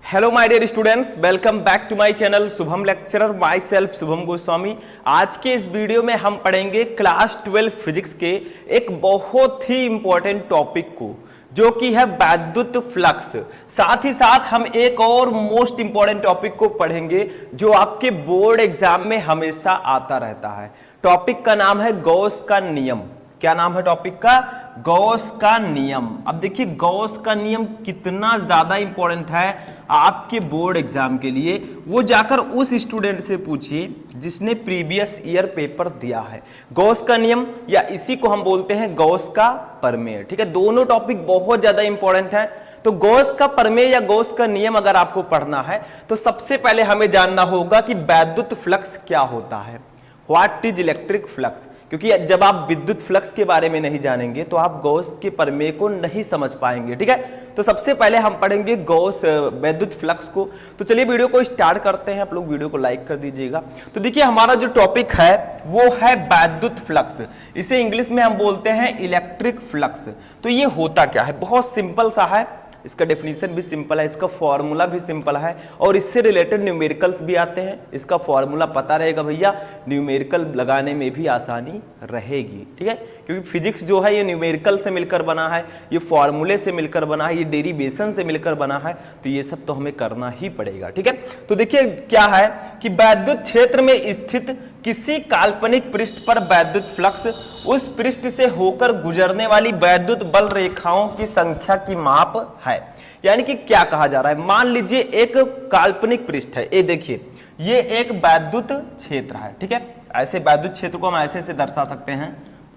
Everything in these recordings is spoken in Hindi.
Hello my dear students, welcome back to my channel Shubham lecturer, myself Shubham Goswami. आज के इस वीडियो में हम पढ़ेंगे क्लास 12 फिजिक्स के एक बहुत ही इंपॉर्टेंट टॉपिक को, जो कि है वैद्युत फ्लक्स। साथ ही साथ हम एक और मोस्ट इंपॉर्टेंट टॉपिक को पढ़ेंगे जो आपके बोर्ड एग्जाम में हमेशा आता रहता है। टॉपिक का नाम है गॉस का नियम। क्या नाम है टॉपिक का? गॉस का नियम। अब देखिए गॉस का नियम कितना ज्यादा इंपॉर्टेंट है आपके बोर्ड एग्जाम के लिए। वो जाकर उस स्टूडेंट से पूछिए जिसने प्रीवियस ईयर पेपर दिया है। गॉस का नियम या इसी को हम बोलते हैं गॉस का प्रमेय। ठीक है, दोनों टॉपिक बहुत ज्यादा इंपॉर्टेंट है। तो गॉस का प्रमेय या गॉस का नियम अगर आपको पढ़ना है तो सबसे पहले हमें जानना होगा कि वैद्युत फ्लक्स क्या होता है। What is electric flux? क्योंकि जब आप विद्युत फ्लक्स के बारे में नहीं जानेंगे तो आप गॉस के प्रमेय को नहीं समझ पाएंगे। ठीक है, तो सबसे पहले हम पढ़ेंगे गॉस वैद्युत फ्लक्स को। तो चलिए वीडियो को स्टार्ट करते हैं। आप लोग वीडियो को लाइक कर दीजिएगा। तो देखिए हमारा जो टॉपिक है वो है वैद्युत फ्लक्स। इसे इंग्लिश में हम बोलते हैं इलेक्ट्रिक फ्लक्स। तो ये होता क्या है? बहुत सिंपल सा है। इसका डेफिनेशन भी सिंपल है, इसका फॉर्मूला भी सिंपल है और इससे रिलेटेड न्यूमेरिकल्स भी आते हैं। इसका फॉर्मूला पता रहेगा भैया, न्यूमेरिकल लगाने में भी आसानी रहेगी। ठीक है, क्योंकि फिजिक्स जो है ये न्यूमेरिकल से मिलकर बना है, ये फॉर्मूले से मिलकर बना है, ये डेरिवेशन से मिलकर बना है। तो ये सब तो हमें करना ही पड़ेगा। ठीक है, तो देखिए क्या है कि वैद्युत क्षेत्र में स्थित किसी काल्पनिक पृष्ठ पर वैद्युत फ्लक्स उस पृष्ठ से होकर गुजरने वाली वैद्युत बल रेखाओं की संख्या की माप है। यानी कि क्या कहा जा रहा है, मान लीजिए एक काल्पनिक पृष्ठ है। ये देखिए ये एक वैद्युत क्षेत्र है। ठीक है, ऐसे वैद्युत क्षेत्र को हम ऐसे से दर्शा सकते हैं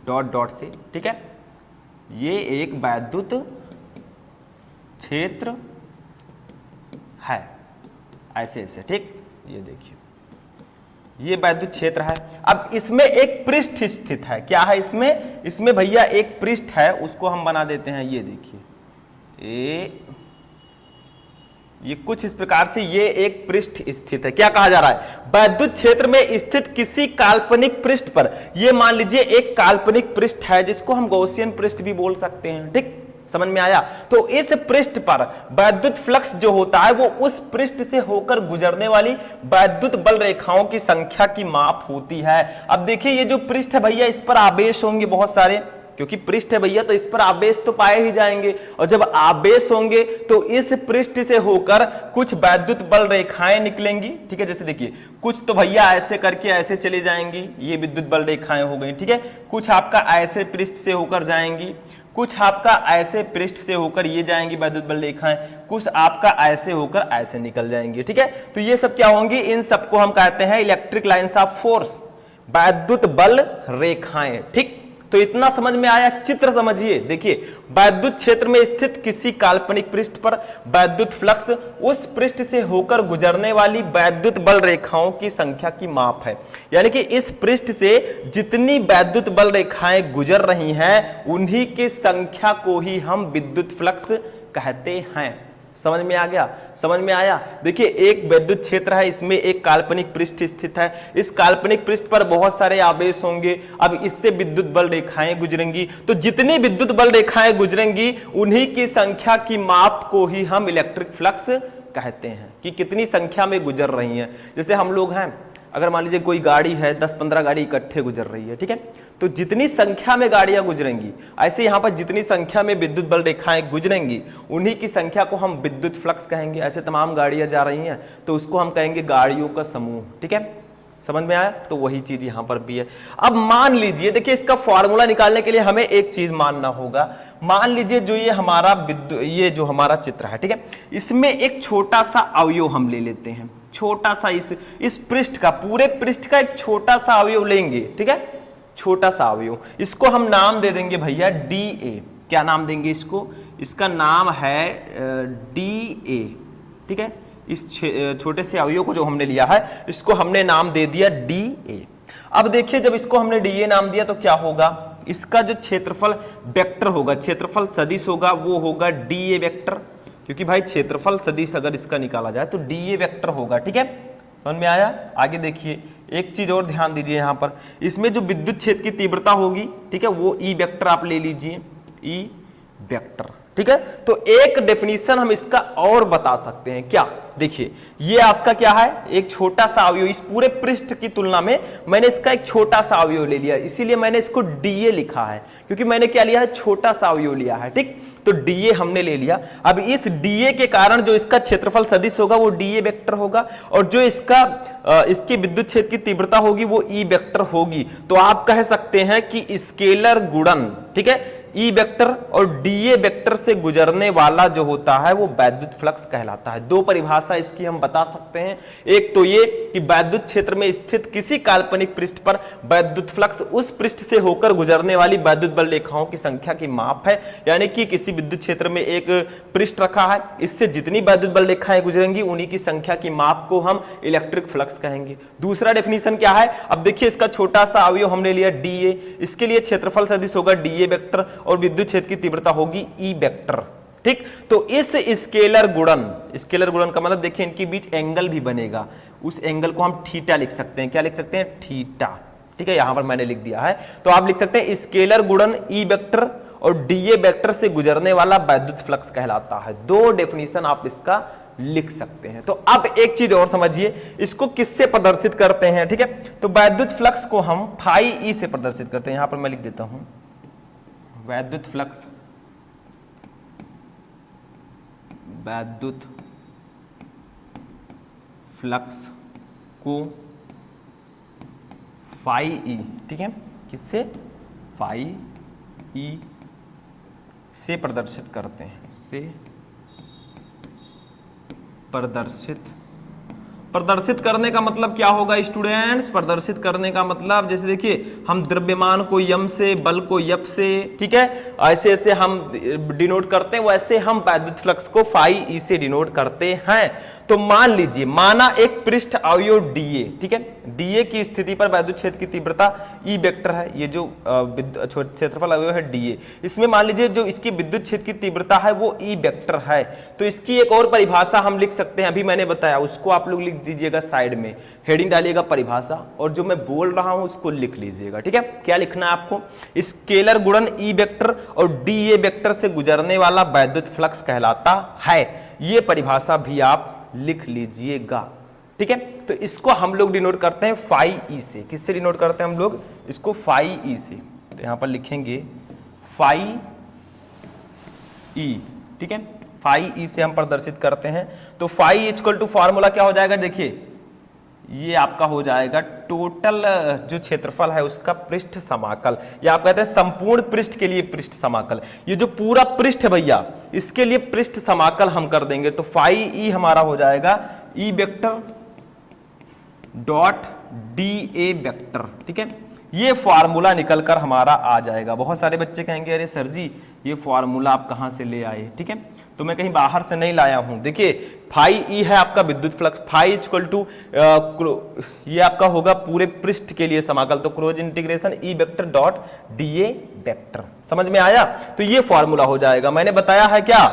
डॉट डॉट से। ठीक है, ये एक वैद्युत क्षेत्र है ऐसे ऐसे। ठीक, ये देखिए ये वैद्युत क्षेत्र है। अब इसमें एक पृष्ठ स्थित है। क्या है इसमें भैया एक पृष्ठ है, उसको हम बना देते हैं। ये देखिए ये कुछ इस प्रकार से ये एक पृष्ठ स्थित है। क्या कहा जा रहा है? वैद्युत क्षेत्र में स्थित किसी काल्पनिक पृष्ठ पर, ये मान लीजिए एक काल्पनिक पृष्ठ है जिसको हम गॉसियन पृष्ठ भी बोल सकते हैं। ठीक, समझ में आया? तो इस पृष्ठ पर वैद्युत फ्लक्स जो होता है वो उस पृष्ठ से होकर गुजरने वाली वैद्युत बल रेखाओं की संख्या की माप होती है। अब देखिए ये जो पृष्ठ है भैया, इस पर आवेश होंगे बहुत सारे, क्योंकि पृष्ठ है भैया तो इस पर आवेश तो पाए ही जाएंगे। और जब आवेश होंगे तो इस पृष्ठ से होकर कुछ वैद्युत बल रेखाएं निकलेंगी। ठीक है, जैसे देखिए कुछ तो भैया ऐसे करके ऐसे चली जाएंगी, ये विद्युत बल रेखाएं हो गई। ठीक है, कुछ आपका ऐसे पृष्ठ से होकर जाएंगी, कुछ आपका ऐसे पृष्ठ से होकर ये जाएंगी वैद्युत बल रेखाएं, कुछ आपका ऐसे होकर ऐसे निकल जाएंगी। ठीक है, तो ये सब क्या होंगी? इन सबको हम कहते हैं इलेक्ट्रिक लाइंस ऑफ फोर्स, वैद्युत बल रेखाएं। ठीक, तो इतना समझ में आया? चित्र समझिए। देखिए वैद्युत क्षेत्र में स्थित किसी काल्पनिक पृष्ठ पर वैद्युत फ्लक्स उस पृष्ठ से होकर गुजरने वाली वैद्युत बल रेखाओं की संख्या की माप है। यानी कि इस पृष्ठ से जितनी वैद्युत बल रेखाएं गुजर रही हैं उन्हीं की संख्या को ही हम विद्युत फ्लक्स कहते हैं। समझ में आ गया? समझ में आया? देखिए एक वैद्युत क्षेत्र है, इसमें एक काल्पनिक पृष्ठ स्थित है। इस काल्पनिक पृष्ठ पर बहुत सारे आवेश होंगे। अब इससे विद्युत बल रेखाएं गुजरेंगी, तो जितनी विद्युत बल रेखाएं गुजरेंगी उन्हीं की संख्या की माप को ही हम इलेक्ट्रिक फ्लक्स कहते हैं कि कितनी संख्या में गुजर रही हैं। जैसे हम लोग हैं, अगर मान लीजिए कोई गाड़ी है, 10-15 गाड़ी इकट्ठे गुजर रही है। ठीक है, तो जितनी संख्या में गाड़ियां गुजरेंगी, ऐसे यहां पर जितनी संख्या में विद्युत बल रेखाएं गुजरेंगी उन्हीं की संख्या को हम विद्युत फ्लक्स कहेंगे। ऐसे तमाम गाड़ियां जा रही हैं तो उसको हम कहेंगे गाड़ियों का समूह। ठीक है, समझ में आया? तो वही चीज यहां पर भी है। अब मान लीजिए, देखिए इसका फॉर्मूला निकालने के लिए हमें एक चीज मानना होगा। मान लीजिए जो ये जो हमारा चित्र है, ठीक है, इसमें एक छोटा सा अवयव हम ले लेते हैं। छोटा सा इस पृष्ठ का, पूरे पृष्ठ का एक छोटा सा अवयव लेंगे। ठीक है, छोटा सा अवयव, इसको हम नाम दे देंगे भैया DA। क्या नाम देंगे इसको? इसका नाम है DA। ठीक है, इस छोटे से अवयव को जो हमने लिया है इसको हमने नाम दे दिया DA। अब देखिए जब इसको हमने DA नाम दिया तो क्या होगा? इसका जो क्षेत्रफल वेक्टर होगा, क्षेत्रफल सदिश होगा, वो होगा DA वेक्टर। क्योंकि भाई क्षेत्रफल सदिश अगर इसका निकाला जाए तो DA वेक्टर होगा। ठीक है, समझ में आया? आगे देखिए एक चीज और ध्यान दीजिए, यहां पर इसमें जो विद्युत क्षेत्र की तीव्रता होगी, ठीक है, वो E वेक्टर आप ले लीजिए, E वेक्टर। ठीक है। तो एक डेफिनेशन हम इसका और बता सकते हैं, क्या, देखिए ये आपका क्या है, एक छोटा सा अवयव, इस पूरे पृष्ठ की तुलना में मैंने इसका एक छोटा सा अवयव ले लिया, इसीलिए मैंने इसको डीए लिखा है, क्योंकि मैंने क्या लिया है, छोटा सा अवयव लिया है, ठीक। तो डीए हमने ले लिया। अब इस डीए के कारण जो इसका क्षेत्रफल सदिश होगा वो डीए वेक्टर होगा, और जो इसकी विद्युत क्षेत्र की तीव्रता होगी वो ई वेक्टर होगी। तो आप कह सकते हैं कि स्केलर गुणन, ठीक है, ई वेक्टर और डीए वेक्टर से गुजरने वाला जो होता है वो वैद्युत फ्लक्स कहलाता है। दो परिभाषा इसकी हम बता सकते हैं, एक तो ये कि वैद्युत क्षेत्र में स्थित किसी काल्पनिक पृष्ठ पर वैद्युत फ्लक्स उस पृष्ठ से होकर गुजरने वाली वैद्युत बल रेखाओं की संख्या की माप है, यानी कि किसी विद्युत क्षेत्र में एक पृष्ठ रखा है, इससे जितनी वैद्युत बल रेखाएं गुजरेंगी उन्हीं की संख्या की माप को हम इलेक्ट्रिक फ्लक्स कहेंगे। दूसरा डेफिनेशन क्या है, अब देखिए इसका छोटा सा अवयव हमने लिया डीए, इसके लिए क्षेत्रफल सदिश होगा डीए वेक्टर और विद्युत क्षेत्र की तीव्रता होगी ई वेक्टर, ठीक। तो इस स्केलर गुणन का मतलब देखिए इनके बीच एंगल भी बनेगा, उस एंगल को हम थीटा लिख सकते हैं, क्या लिख सकते हैं, थीटा, ठीक है, यहां पर मैंने लिख दिया है। तो आप लिख सकते हैं स्केलर गुणन ई वेक्टर और डीए वेक्टर से गुजरने वाला वैद्युत फ्लक्स कहलाता है। दो डेफिनेशन आप इसका लिख सकते हैं। तो अब एक चीज और समझिए, इसको किससे प्रदर्शित करते हैं, ठीक है। तो वैद्युत फ्लक्स को हम फाई ई से प्रदर्शित करते हैं, यहां पर मैं लिख देता हूं वैद्युत फ्लक्स को फाई ई, ठीक है, किससे, फाई ई से प्रदर्शित करते हैं, से प्रदर्शित करने का मतलब क्या होगा स्टूडेंट्स, प्रदर्शित करने का मतलब जैसे देखिए हम द्रव्यमान को यम से, बल को यप से, ठीक है, ऐसे ऐसे हम डिनोट करते हैं, वैसे हम वैद्युत फ्लक्स को फाई ई से डिनोट करते हैं। तो मान लीजिए, माना एक पृष्ठ अवयव डीए, ठीक है, डीए की स्थिति पर वैद्युत क्षेत्र की तीव्रता ई वेक्टर है, ये जो क्षेत्रफल अवयव है डीए, इसमें मान लीजिए जो इसकी विद्युत क्षेत्र की तीव्रता है वो ई वेक्टर है। तो इसकी एक और परिभाषा हम लिख सकते हैं, अभी मैंने बताया, उसको आप लोग लिख दीजिएगा साइड में, हेडिंग डालिएगा परिभाषा, और जो मैं बोल रहा हूं उसको लिख लीजिएगा, ठीक है। क्या लिखना है आपको, स्केलर गुणन ई वेक्टर और डीए वेक्टर से गुजरने वाला वैद्युत फ्लक्स कहलाता है। ये परिभाषा भी आप लिख लीजिएगा, ठीक है। तो इसको हम लोग डिनोट करते हैं फाई ई से, किससे डिनोट करते हैं हम लोग इसको, फाई ई से। तो यहां पर लिखेंगे फाई ई, ठीक है, फाई ई से हम प्रदर्शित करते हैं। तो फाई इक्वल टू फॉर्मूला क्या हो जाएगा, देखिए ये आपका हो जाएगा टोटल जो क्षेत्रफल है उसका पृष्ठ समाकल, या आप कहते हैं संपूर्ण पृष्ठ के लिए पृष्ठ समाकल। ये जो पूरा पृष्ठ है भैया, इसके लिए पृष्ठ समाकल हम कर देंगे। तो फाई ई हमारा हो जाएगा ई vector dot d A vector, ठीक है। ये फॉर्मूला निकलकर हमारा आ जाएगा। बहुत सारे बच्चे कहेंगे अरे सर जी ये फॉर्मूला आप कहां से ले आए, ठीक है, तो मैं कहीं बाहर से नहीं लाया हूं। देखिए फाई ई है आपका विद्युत फ्लक्स, फाई इक्वल टू ये आपका होगा पूरे पृष्ठ के लिए समाकल, तो क्लोज इंटीग्रेशन ई वेक्टर डॉट डीए वेक्टर, समझ में आया। तो ये फॉर्मूला हो जाएगा। मैंने बताया है क्या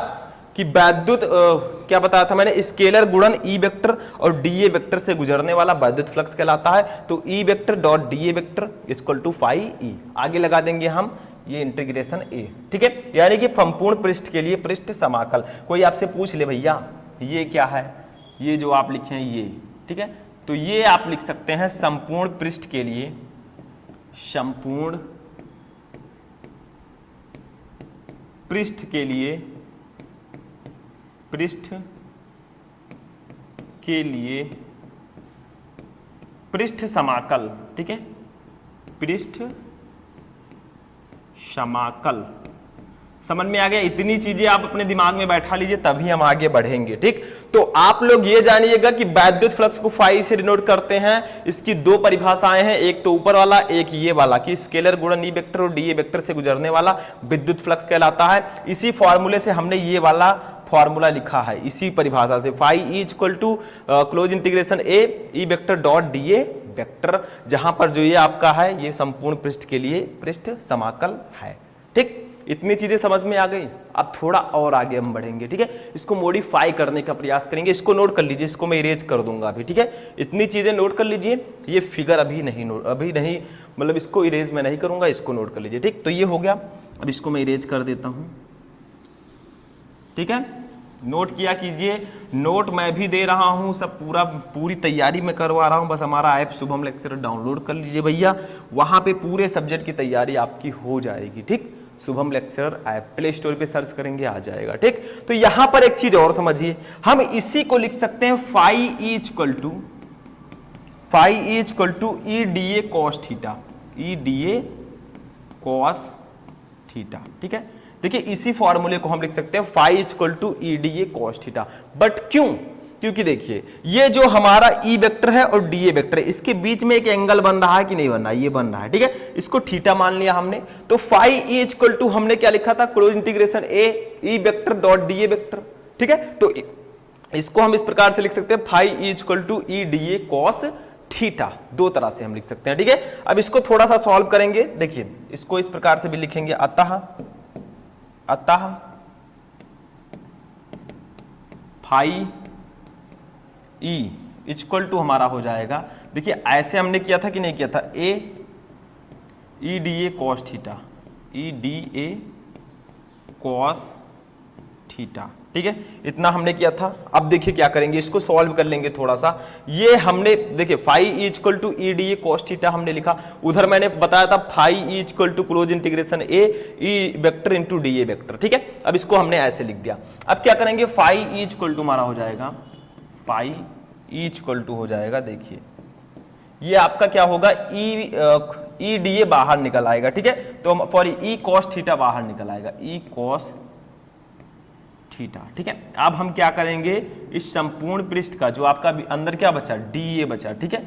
कि वैद्युत क्या बताया था मैंने, स्केलर गुणन ई वेक्टर और डीए वेक्टर से गुजरने वाला वैद्युत फ्लक्स कहलाता है। तो E vector dot DA vector equal to phi E, आगे लगा देंगे हम ये इंटीग्रेशन ए, ठीक है, यानी कि संपूर्ण पृष्ठ के लिए पृष्ठ समाकल। कोई आपसे पूछ ले भैया ये क्या है, ये जो आप लिखे हैं ये, ठीक है, तो ये आप लिख सकते हैं संपूर्ण पृष्ठ के लिए, संपूर्ण पृष्ठ के लिए, पृष्ठ के लिए पृष्ठ समाकल, ठीक है, पृष्ठ समाकल। समझ में आ गया। इतनी चीजें आप अपने दिमाग में बैठा लीजिए तभी हम आगे बढ़ेंगे, ठीक। तो आप लोग ये जानिएगा कि वैद्युत फ्लक्स को फाई से डिनोट करते हैं। इसकी दो परिभाषाएं हैं, एक तो ऊपर वाला, एक ये वाला, कि स्केलर गुणन ई वेक्टर और डीए वेक्टर से गुजरने वाला विद्युत फ्लक्स कहलाता है। इसी फॉर्मूले से हमने ये वाला फॉर्मूला लिखा है, इसी परिभाषा से, phi E equal to close integration A E vector dot DA vector, जहां पर जो ये आपका है ये संपूर्ण पृष्ठ के लिए पृष्ठ समाकल है, ठीक। इतनी चीजें समझ में आ गई। अब थोड़ा और आगे हम बढ़ेंगे, ठीक है, इसको मॉडिफाई करने का प्रयास करेंगे। इसको नोट कर लीजिए, इसको मैं इरेज कर दूंगा अभी, ठीक है। इतनी चीजें नोट कर लीजिए, ये फिगर अभी नहीं मतलब इसको इरेज मैं नहीं करूंगा, इसको नोट कर लीजिए, ठीक। तो ये हो गया, अब इसको मैं इरेज कर देता हूं। ठीक है, नोट किया कीजिए, नोट मैं भी दे रहा हूं, सब पूरी तैयारी में करवा रहा हूं, बस हमारा ऐप शुभम लेक्चरर डाउनलोड कर लीजिए भैया, वहां पे पूरे सब्जेक्ट की तैयारी आपकी हो जाएगी। ठीक, Shubham lecturer app play store पे सर्च करेंगे आ जाएगा। ठीक, तो यहां पर एक चीज और समझिए, हम इसी को लिख सकते हैं phi is equal to E D A cos theta, E D A cos theta. ठीक है, देखिए इसी फॉर्मूले को हम लिख सकते हैं phi is equal to E D A cos theta. But क्यों? क्योंकि देखिए ये जो हमारा ई वेक्टर है और डी ए वेक्टर है, इसके बीच में एक एंगल बन रहा है कि नहीं बन रहा है, ये बन रहा है। ठीक है, इसको थीटा मान लिया हमने, तो phi E is equal to हमने क्या लिखा था, close integration A E vector dot d A vector. ठीक है, तो इसको हम इस प्रकार से लिख सकते हैं phi E is equal to E D A cos theta, दो तरह से हम लिख सकते हैं। ठीक है, अब इसको थोड़ा सा सॉल्व करेंगे, देखिए इसको इस प्रकार से भी लिखेंगे, अतः फाई ई इक्वल टू हमारा हो जाएगा, देखिए ऐसे हमने किया था कि नहीं किया था, A E D A cos theta, E D A cos theta. ठीक है, इतना हमने किया था। अब देखिए क्या करेंगे, इसको सॉल्व कर लेंगे थोड़ा सा। ये हमने देखिए phi equal to E D A cos theta हमने लिखा, उधर मैंने बताया था phi equal to close integration A E vector into d A vector. ठीक है, अब इसको हमने ऐसे लिख दिया। अब क्या करेंगे, फाई इक्वल टू हमारा हो जाएगा, फाई इक्वल टू हो जाएगा, देखिए ये आपका क्या होगा, ई डी ए बाहर निकल आएगा। ठीक है, तो फॉर ई कॉस थीटा बाहर निकल आएगा, ई कॉस थीटा। ठीक है, अब हम क्या करेंगे, इस संपूर्ण पृष्ठ का जो आपका अंदर क्या बचा, डी ए बचा। ठीक है,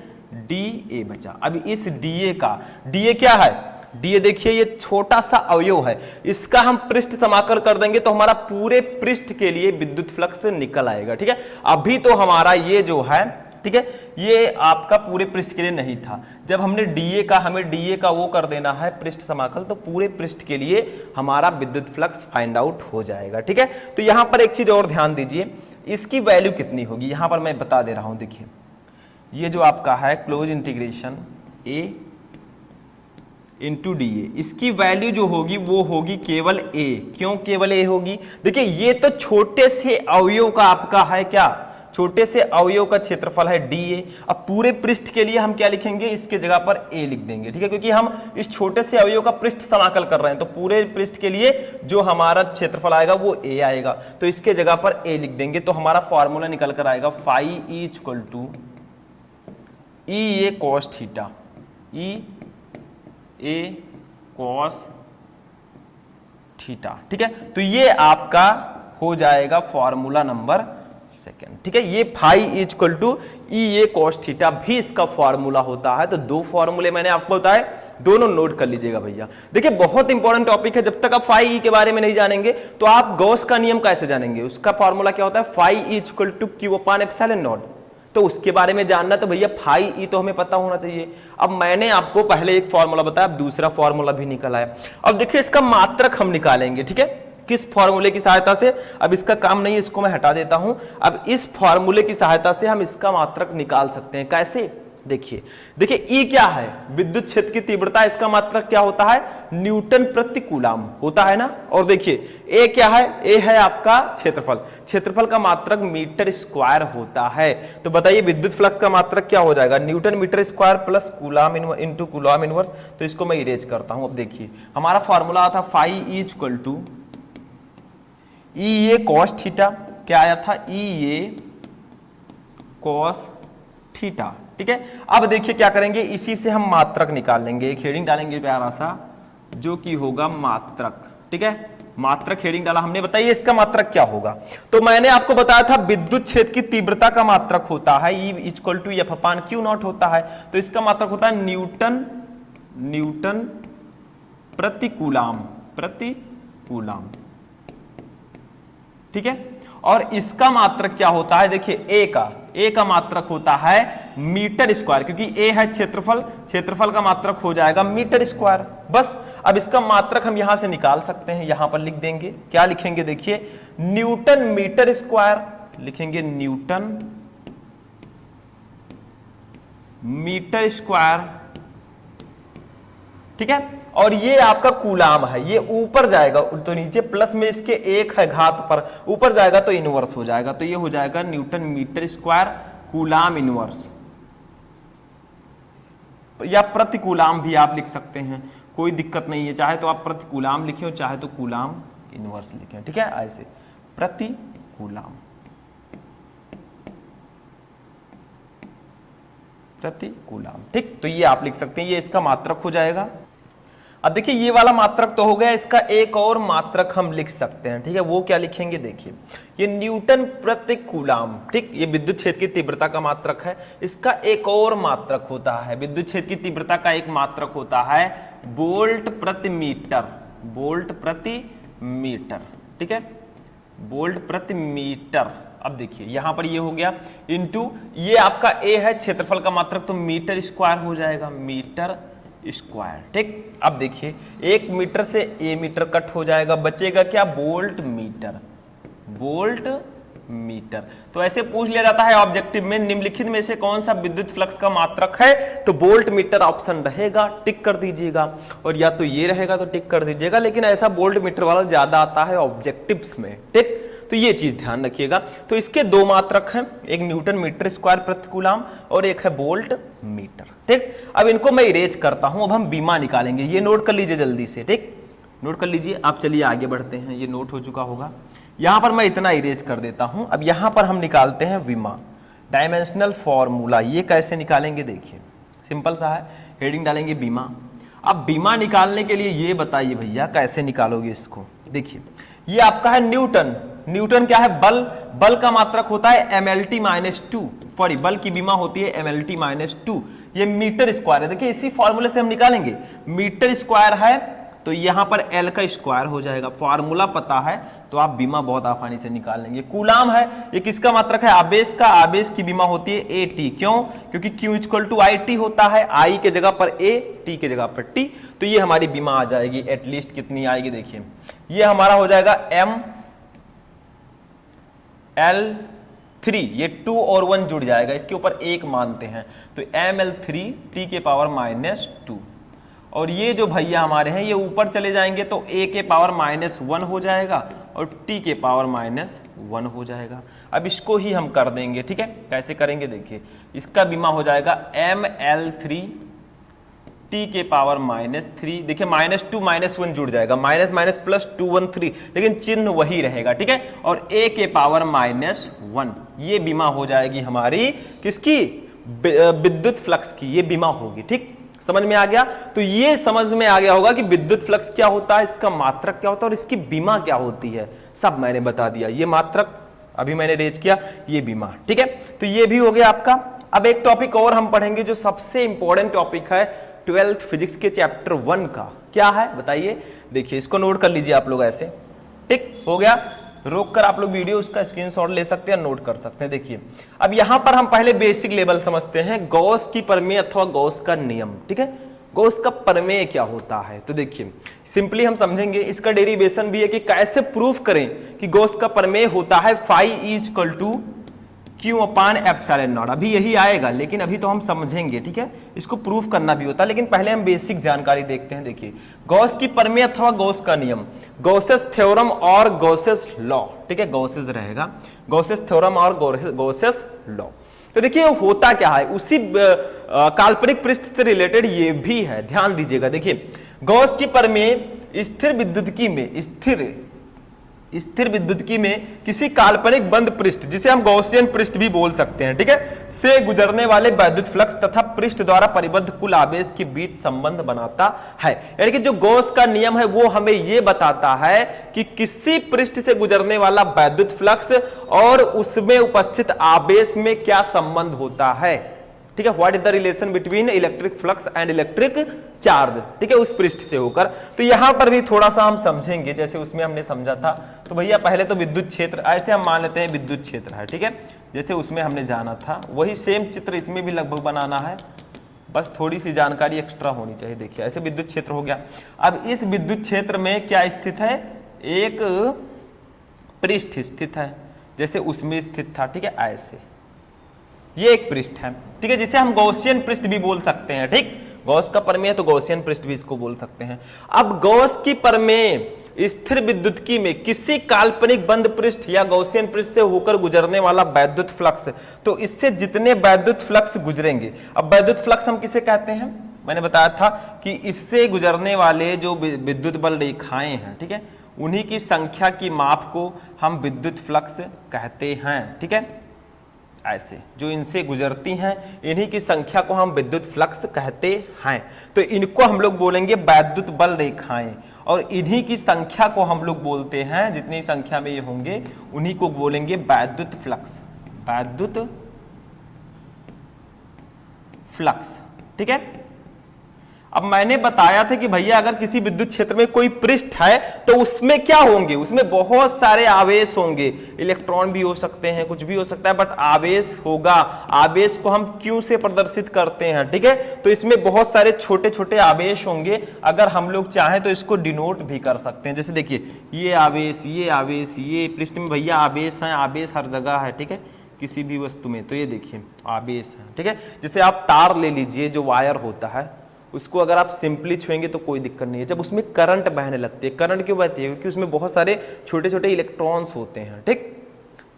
डी ए बचा। अब इस डी ए का, डी ए क्या है, डी ए देखिए ये छोटा सा अवयव है, इसका हम पृष्ठ समाकल कर देंगे तो हमारा पूरे पृष्ठ के लिए विद्युत फ्लक्स निकल आएगा। ठीक है, अभी तो हमारा ये जो है, ठीक है, ये आपका पूरे पृष्ठ के लिए नहीं था, जब हमने डीए का, हमें डीए का वो कर देना है पृष्ठ समाकल, तो पूरे पृष्ठ के लिए हमारा विद्युत फ्लक्स फाइंड आउट हो जाएगा। ठीक है, तो यहां पर एक चीज और ध्यान दीजिए, इसकी वैल्यू कितनी होगी, यहां पर मैं बता दे रहा हूं। देखिए ये जो आपका है क्लोज इंटीग्रेशन ए इंटू डी ए, इसकी वैल्यू जो होगी वो होगी केवल ए। क्यों केवल ए होगी, देखिए ये तो छोटे से अवयव का आपका है, क्या छोटे से अवयव का क्षेत्रफल है डी ए। अब पूरे पृष्ठ के लिए हम क्या लिखेंगे, इसके जगह पर ए लिख देंगे। ठीक है, क्योंकि हम इस छोटे से अवयव का पृष्ठ समाकल कर रहे हैं, तो पूरे पृष्ठ के लिए जो हमारा क्षेत्रफल आएगा वो ए आएगा, तो इसके जगह पर ए लिख देंगे। तो हमारा फॉर्मूला निकल कर आएगा phi E equal to E A cos theta, E A cos theta. ठीक है, तो ये आपका हो जाएगा फॉर्मूला नंबर सेकेंड। ठीक है, ये phi equal to E A cos theta भी इसका फॉर्मूला होता है। तो दो फॉर्मूले मैंने आपको बताए, दोनों नोट कर लीजिएगा भैया। देखिए बहुत इंपॉर्टेंट टॉपिक है, जब तक आप फाई ई के बारे में नहीं जानेंगे तो आप गॉस का नियम कैसे जानेंगे, उसका फॉर्मूला क्या होता है, phi equal to q upon epsilon naught. तो उसके बारे में जानना तो भैया फाई ई तो हमें पता होना चाहिए। अब मैंने आपको पहले एक फॉर्मूला बताया, अब दूसरा फॉर्मूला भी निकल आया। अब देखिए इसका मात्रक हम निकालेंगे। ठीक है, किस फॉर्मूले की सहायता से, अब इसका काम नहीं है, इसको मैं हटा देता हूं। अब इस फॉर्मूले की सहायता से हम इसका मात्रक निकाल सकते हैं। कैसे, देखिए देखिए ई क्या है, विद्युत क्षेत्र की तीव्रता, इसका मात्रक क्या होता है, न्यूटन प्रति कूलम होता है ना। और देखिए ए क्या है, ए है आपका क्षेत्रफल, क्षेत्रफल का मात्रक मीटर स्क्वायर होता है। तो बताइए विद्युत फ्लक्स का मात्रक क्या हो जाएगा, newton metre square plus coulomb into coulomb inverse. तो इसको मैं इरेज करता हूं। अब देखिए हमारा फॉर्मूला था phi equal to E A cos theta, क्या आया था, ई ए कॉस थीटा। ठीक है, अब देखिए क्या करेंगे, इसी से हम मात्रक निकाल लेंगे, एक हेडिंग डालेंगे प्यारा सा जो कि होगा मात्रक। ठीक है, मात्रक हेडिंग डाला हमने, बताइए इसका मात्रक क्या होगा। तो मैंने आपको बताया था विद्युत क्षेत्र की तीव्रता का मात्रक होता है E equal to F upon q naught होता है। तो इसका मात्रक होता है न्यूटन प्रति कूलम। ठीक है, और इसका मात्रक क्या होता है, देखिए ए का मात्रक होता है मीटर स्क्वायर, क्योंकि ए है क्षेत्रफल का मात्रक हो जाएगा मीटर स्क्वायर। बस अब इसका मात्रक हम यहां से निकाल सकते हैं, यहां पर लिख देंगे, क्या लिखेंगे, देखिए न्यूटन मीटर स्क्वायर लिखेंगे, न्यूटन मीटर स्क्वायर। ठीक है। और ये आपका कूलाम है, ये ऊपर जाएगा तो नीचे प्लस में इसके एक है घात पर, ऊपर जाएगा तो इनवर्स हो जाएगा, तो ये हो जाएगा newton metre square coulomb inverse, या प्रति कूलाम भी आप लिख सकते हैं, कोई दिक्कत नहीं है, चाहे तो आप प्रति कूलाम लिखें और चाहे तो कूलाम इनवर्स लिखें, ठीक है। ऐसे प्रति कूलाम, प्रति कूलाम, ठीक। तो ये आप लिख सकते हैं, ये इसका मात्रक हो जाएगा। अब देखिए ये वाला मात्रक तो हो गया, इसका एक और मात्रक हम लिख सकते हैं, ठीक है। वो क्या लिखेंगे, देखिए ये न्यूटन प्रति कूलाम, ठीक। ये विद्युत क्षेत्र की तीव्रता का मात्रक है, इसका एक और मात्रक होता है, विद्युत क्षेत्र की तीव्रता का एक मात्रक होता है वोल्ट प्रति मीटर, वोल्ट प्रति मीटर, ठीक है, वोल्ट प्रति मीटर। अब देखिए यहां पर ये हो गया इंटू ये आपका ए है क्षेत्रफल का मात्रक, तो मीटर स्क्वायर हो जाएगा, मीटर स्क्वायर, ठीक। अब देखिए 1 मीटर से ए मीटर कट हो जाएगा, बचेगा क्या, वोल्ट मीटर, वोल्ट मीटर। तो ऐसे पूछ लिया जाता है ऑब्जेक्टिव में, निम्नलिखित में से कौन सा विद्युत फ्लक्स का मात्रक है, तो वोल्ट मीटर ऑप्शन रहेगा, टिक कर दीजिएगा, और या तो ये रहेगा तो टिक कर दीजिएगा, लेकिन ऐसा वोल्ट मीटर वाला ज्यादा आता है ऑब्जेक्टिव्स में, ठीक। तो ये चीज ध्यान रखिएगा। तो इसके दो मात्रक हैं, एक न्यूटन मीटर स्क्वायर प्रति कूलाम और एक है वोल्ट मीटर, ठीक। अब इनको मैं इरेज करता हूं, अब हम बीमा निकालेंगे, ये नोट कर लीजिए जल्दी से, ठीक, नोट कर लीजिए। आप चलिए आगे बढ़ते हैं, ये नोट हो चुका होगा। यहां पर मैं इतना इरेज कर देता हूं। अब यहां पर हम निकालते हैं बीमा, डायमेंशनल फॉर्मूला। ये कैसे निकालेंगे, देखिए सिंपल सा है, हेडिंग डालेंगे बीमा। अब बीमा निकालने के लिए ये बताइए भैया कैसे निकालोगे इसको। देखिए ये आपका है न्यूटन, न्यूटन क्या है, बल, बल का मात्रक होता है mlt-2, सॉरी बल की बीमा होती है mlt-2, ये मीटर स्क्वायर है। देखिए इसी फॉर्मूले से हम निकालेंगे, मीटर स्क्वायर है तो यहां पर L का स्क्वायर हो जाएगा, फॉर्मूला पता है तो आप बीमा बहुत आसानी से निकाल लेंगे। कूलाम है, ये किसका मात्रक है, आवेश का, आवेश की बीमा होती है AT, क्यों, क्योंकि Q = IT होता है, I के जगह पर A, T के जगह पर T, तो ये हमारी बीमा आ जाएगी। एटलीस्ट कितनी आएगी, देखिए ये हमारा हो जाएगा ML3, ये 2 और 1 जुड़ जाएगा, इसके ऊपर 1 मानते हैं, तो ML3 T के पावर -2, और ये जो भैया हमारे हैं ये ऊपर चले जाएंगे तो A के पावर -1 हो जाएगा और T के पावर -1 हो जाएगा। अब इसको ही हम कर देंगे, ठीक है। कैसे करेंगे, देखिए इसका बीमा हो जाएगा ML3 T के पावर -3, देखिए -2 -1 जुड़ जाएगा, माइनस माइनस प्लस 213, लेकिन चिन्ह वही रहेगा, ठीक है, और A के पावर -1, ये बीमा हो जाएगी हमारी किसकी, विद्युत फ्लक्स की, ये बीमा होगी, ठीक। समझ में आ गया, तो ये समझ में आ गया होगा कि विद्युत फ्लक्स क्या होता है, इसका मात्रक क्या होता है और इसकी बीमा क्या होती है, सब मैंने बता दिया। ये मात्रक अभी मैंने रेज किया, ये बीमा, ठीक है। तो ये भी हो गया आपका। अब एक टॉपिक और हम पढ़ेंगे जो सबसे इंपॉर्टेंट टॉपिक है 12th फिजिक्स के चैप्टर 1 का, क्या है बताइए। देखिए इसको नोट कर लीजिए आप लोग, ऐसे टिक हो गया, रोक कर आप लोग वीडियो उसका स्क्रीनशॉट ले सकते हैं, नोट कर सकते हैं। देखिए अब यहां पर हम पहले बेसिक लेवल समझते हैं, गॉस की प्रमेय अथवा गॉस का नियम, ठीक है। गॉस का प्रमेय क्या होता है, तो देखिए सिंपली हम समझेंगे, इसका डेरिवेशन भी है कि कैसे प्रूफ करें कि गॉस का प्रमेय होता है φ = Q/ε0। अभी यही आएगा, लेकिन अभी तो हम समझेंगे, ठीक है, इसको प्रूफ करना भी होता है, लेकिन पहले हम बेसिक जानकारी देखते हैं। देखिए गॉस की प्रमेय अथवा गॉस का नियम, गॉसेस थ्योरम और गॉसेस लॉ, ठीक है, गॉसेस रहेगा, गॉसेस थ्योरम और गॉसेस लॉ। तो देखिए होता क्या है, उसी काल्पनिक पृष्ठ से रिलेटेड ये भी है, ध्यान दीजिएगा। देखिए गॉस की प्रमेय स्थिर विद्युतिकी में, स्थिर विद्युतिकी में किसी काल्पनिक बंद पृष्ठ, जिसे हम गॉसियन पृष्ठ भी बोल सकते हैं, ठीक है, से गुजरने वाले वैद्युत फ्लक्स तथा पृष्ठ द्वारा परिबद्ध कुल आवेश के बीच संबंध बनाता है। यानी कि जो गॉस का नियम है वो हमें ये बताता है कि किसी पृष्ठ से गुजरने वाला वैद्युत फ्लक्स और उसमें उपस्थित आवेश में क्या संबंध होता है, ठीक है, what is the relation between electric flux and electric charge, ठीक है, उस पृष्ठ से होकर। तो यहां पर भी थोड़ा सा हम समझेंगे, जैसे उसमें हमने समझा था। तो भैया पहले तो विद्युत क्षेत्र, ऐसे हम मान लेते हैं विद्युत क्षेत्र है, ठीक है, जैसे उसमें हमने जाना था वही सेम चित्र इसमें भी लगभग बनाना है, बस थोड़ी सी जानकारी एक्स्ट्रा होनी चाहिए। देखिए ऐसे विद्युत क्षेत्र हो गया। अब इस विद्युत क्षेत्र में क्या स्थित है, एक पृष्ठ स्थित है, जैसे उसमें स्थित था, ठीक है, ऐसे ये एक पृष्ठ है, ठीक है, जिसे हम गॉसियन पृष्ठ भी बोल सकते हैं, ठीक, गॉस का प्रमेय तो गॉसियन पृष्ठ भी इसको बोल सकते हैं। अब गॉस की प्रमेय स्थिर विद्युतकी में किसी काल्पनिक बंद पृष्ठ या गॉसियन पृष्ठ से होकर गुजरने वाला वैद्युत फ्लक्स, तो इससे जितने वैद्युत फ्लक्स गुजरेंगे, अब वैद्युत फ्लक्स हम किसे कहते हैं, मैंने बताया था कि इससे गुजरने वाले जो विद्युत बल रेखाएं हैं, ठीक है, उन्हीं की संख्या की माप को हम विद्युत फ्लक्स कहते हैं। ठीक है, ऐसे जो इनसे गुजरती हैं इन्हीं की संख्या को हम विद्युत फ्लक्स कहते हैं। तो इनको हम लोग बोलेंगे वैद्युत बल रेखाएं, और इन्हीं की संख्या को हम लोग बोलते हैं, जितनी संख्या में ये होंगे उन्हीं को बोलेंगे वैद्युत फ्लक्स, वैद्युत फ्लक्स। ठीक है, अब मैंने बताया था कि भैया अगर किसी विद्युत क्षेत्र में कोई पृष्ठ है तो उसमें क्या होंगे, उसमें बहुत सारे आवेश होंगे, इलेक्ट्रॉन भी हो सकते हैं, कुछ भी हो सकता है, बट आवेश होगा। आवेश को हम क्यू से प्रदर्शित करते हैं। ठीक है, तो इसमें बहुत सारे छोटे छोटे आवेश होंगे, अगर हम लोग चाहें तो इसको डिनोट भी कर सकते हैं। जैसे देखिए ये आवेश, ये आवेश, ये पृष्ठ में भैया आवेश है, आवेश हर जगह है। ठीक है, किसी भी वस्तु में, तो ये देखिए आवेश है। ठीक है, जैसे आप तार ले लीजिए, जो वायर होता है उसको अगर आप सिंपली छुएंगे तो कोई दिक्कत नहीं है, जब उसमें करंट बहने लगती है, करंट क्यों बहती है, क्योंकि उसमें बहुत सारे छोटे छोटे इलेक्ट्रॉन्स होते हैं। ठीक,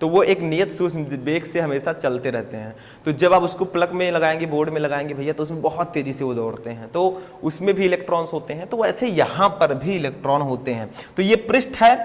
तो वो एक नियत सूक्ष्म वेग से हमेशा चलते रहते हैं। तो जब आप उसको प्लग में लगाएंगे, बोर्ड में लगाएंगे भैया, तो उसमें बहुत तेजी से वो दौड़ते हैं, तो उसमें भी इलेक्ट्रॉन्स होते हैं। तो वैसे यहाँ पर भी इलेक्ट्रॉन होते हैं। तो ये पृष्ठ है,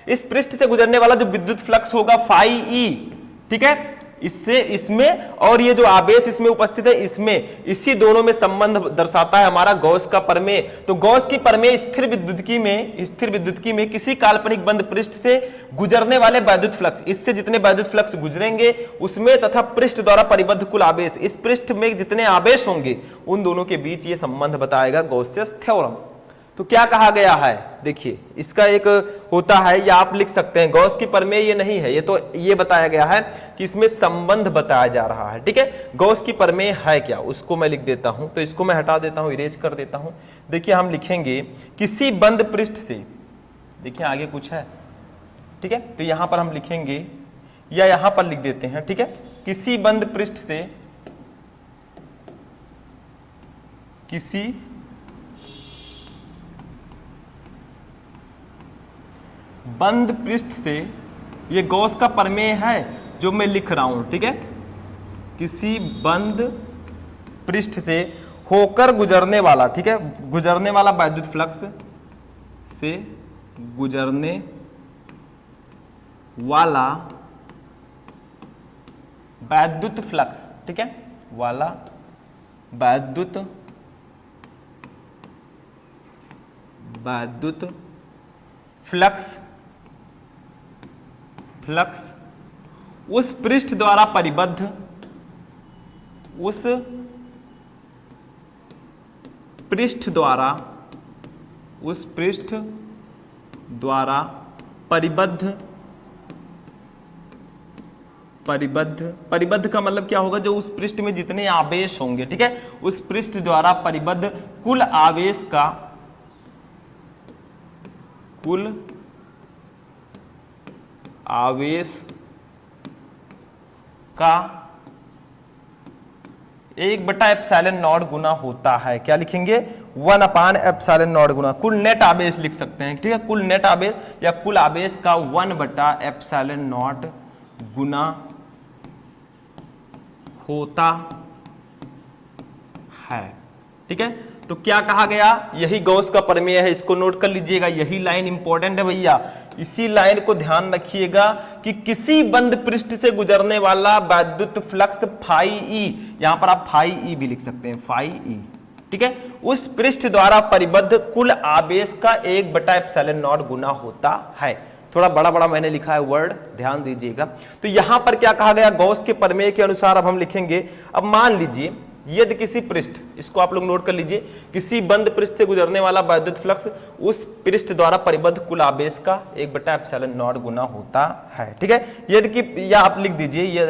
इस पृष्ठ से गुजरने वाला जो विद्युत फ्लक्स होगा फाई ई, ठीक है, इससे इसमें, और ये जो आवेश इसमें उपस्थित है इसमें, इसी दोनों में संबंध दर्शाता है हमारा गॉस का प्रमेय। तो गॉस की प्रमेय स्थिर विद्युतकी में किसी काल्पनिक बंद पृष्ठ से गुजरने वाले वैद्युत फ्लक्स, इससे जितने वैद्युत फ्लक्स गुजरेंगे उसमें तथा पृष्ठ द्वारा परिबद्ध कुल आवेश, इस पृष्ठ में जितने आवेश होंगे उन दोनों के बीच ये संबंध बताएगा गॉसियस थ्योरम। तो क्या कहा गया है, देखिए इसका एक होता है, या आप लिख सकते हैं गॉस की प्रमेय ये नहीं है, ये तो ये बताया गया है कि इसमें संबंध बताया जा रहा है। ठीक है, गॉस की प्रमेय है क्या, उसको मैं लिख देता हूं, तो इसको मैं हटा देता हूं, इरेज कर देता हूं। देखिए हम लिखेंगे किसी बंद पृष्ठ से, देखिए आगे कुछ है, ठीक है, तो यहां पर हम लिखेंगे या यहां पर लिख देते हैं। ठीक है, किसी बंद पृष्ठ से, किसी बंद पृष्ठ से, ये गॉस का प्रमेय है जो मैं लिख रहा हूं। ठीक है, किसी बंद पृष्ठ से होकर गुजरने वाला, ठीक है, गुजरने वाला वैद्युत फ्लक्स से गुजरने वाला वैद्युत फ्लक्स, ठीक है, वाला वैद्युत फ्लक्स उस पृष्ठ द्वारा परिबद्ध, उस पृष्ठ द्वारा परिबद्ध का मतलब क्या होगा, जो उस पृष्ठ में जितने आवेश होंगे, ठीक है, उस पृष्ठ द्वारा परिबद्ध कुल आवेश का 1/ε0 गुना होता है। क्या लिखेंगे, 1/ε0 गुना, कुल नेट आवेश लिख सकते हैं। ठीक है, कुल नेट आवेश या कुल आवेश का 1/ε0 गुना होता है। ठीक है, तो क्या कहा गया, यही गॉस का प्रमेय है, इसको नोट कर लीजिएगा, यही लाइन इंपॉर्टेंट है भैया, इसी लाइन को ध्यान रखिएगा कि किसी बंद पृष्ठ से गुजरने वाला वैद्युत फ्लक्स फाई ई, यहां पर आप फाई ई भी लिख सकते हैं, फाई ई, ठीक है, उस पृष्ठ द्वारा परिबद्ध कुल आवेश का 1/ε0 गुना होता है। थोड़ा बड़ा बड़ा मैंने लिखा है वर्ड, ध्यान दीजिएगा। तो यहां पर क्या कहा गया, गॉस के प्रमेय के अनुसार अब हम लिखेंगे, अब मान लीजिए यदि किसी पृष्ठ, इसको आप लोग नोट कर लीजिए, किसी बंद पृष्ठ से गुजरने वाला वैद्युत फ्लक्स उस पृष्ठ द्वारा परिबद्ध कुल आवेश का 1/ε0 गुना होता है। ठीक है, यदि कि, या आप लिख दीजिए, ये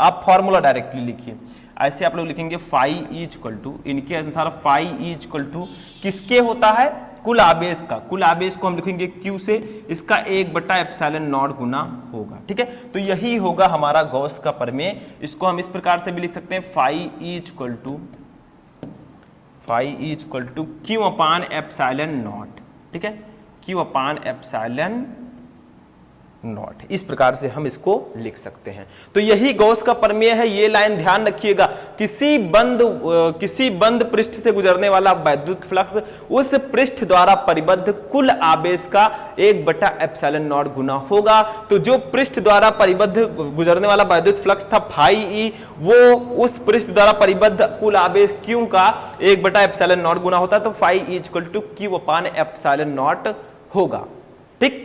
आप फॉर्मूला डायरेक्टली लिखिए, ऐसे आप लोग लिखेंगे फाई ई इक्वल टू, इनके अनुसार फाई ई इक्वल टू किसके होता है, कुल आवेश का, कुल आवेश को हम लिखेंगे Q से, इसका 1/ε0 गुना होगा। ठीक है, तो यही होगा हमारा गॉस का प्रमेय। इसको हम इस प्रकार से भी लिख सकते हैं, phi E equal to phi is equal to q upon epsilon naught, ठीक है, क्यू अपान एप्सिलॉन नॉट। इस प्रकार से हम इसको लिख सकते हैं। तो यही गॉस का प्रमेय है। ये लाइन ध्यान रखिएगा, किसी बंद पृष्ठ से गुजरने वाला वैद्युत फ्लक्स उस पृष्ठ द्वारा परिबद्ध कुल आवेश का 1/एप्सिलॉन नॉट गुना होगा। तो जो पृष्ठ द्वारा परिबद्ध गुजरने वाला वैद्युत फ्लक्स था फाई ई, वो उस पृष्ठ द्वारा परिबद्ध कुल आवेश क्यू का 1/एप्सिलॉन नॉट गुना होता, तो phi E equal to q upon epsilon naught होगा। ठीक,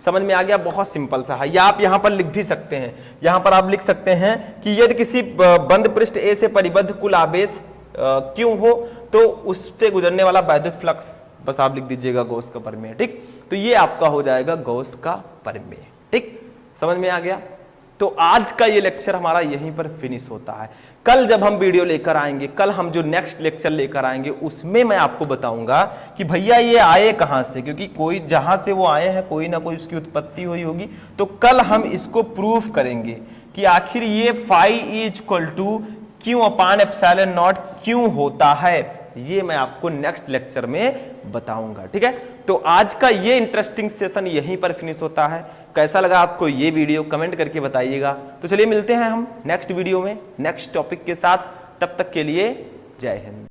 समझ में आ गया? बहुत सिंपल सा है। या आप यहां पर लिख भी सकते हैं, यहां पर आप लिख सकते हैं कि यदि किसी बंद पृष्ठ ए से परिबद्ध कुल आवेश क्यों हो तो उससे गुजरने वाला वैद्युत फ्लक्स, बस आप लिख दीजिएगा गॉस का प्रमेय। ठीक, तो ये आपका हो जाएगा गॉस का प्रमेय। ठीक, समझ में आ गया? तो आज का ये लेक्चर हमारा यहीं पर फिनिश होता है। कल जब हम वीडियो लेकर आएंगे, कल हम जो नेक्स्ट लेक्चर लेकर आएंगे उसमें मैं आपको बताऊंगा कि भैया ये आए कहां से, क्योंकि कोई जहां से वो आए हैं कोई ना कोई उसकी उत्पत्ति हुई होगी। तो कल हम इसको प्रूफ करेंगे कि आखिर ये phi is equal to q upon epsilon naught क्यों होता है, ये मैं आपको नेक्स्ट लेक्चर में बताऊंगा। ठीक है, तो आज का ये इंटरेस्टिंग सेशन यहीं पर फिनिश होता है। कैसा लगा आपको ये वीडियो कमेंट करके बताइएगा। तो चलिए मिलते हैं हम नेक्स्ट वीडियो में नेक्स्ट टॉपिक के साथ। तब तक के लिए जय हिंद।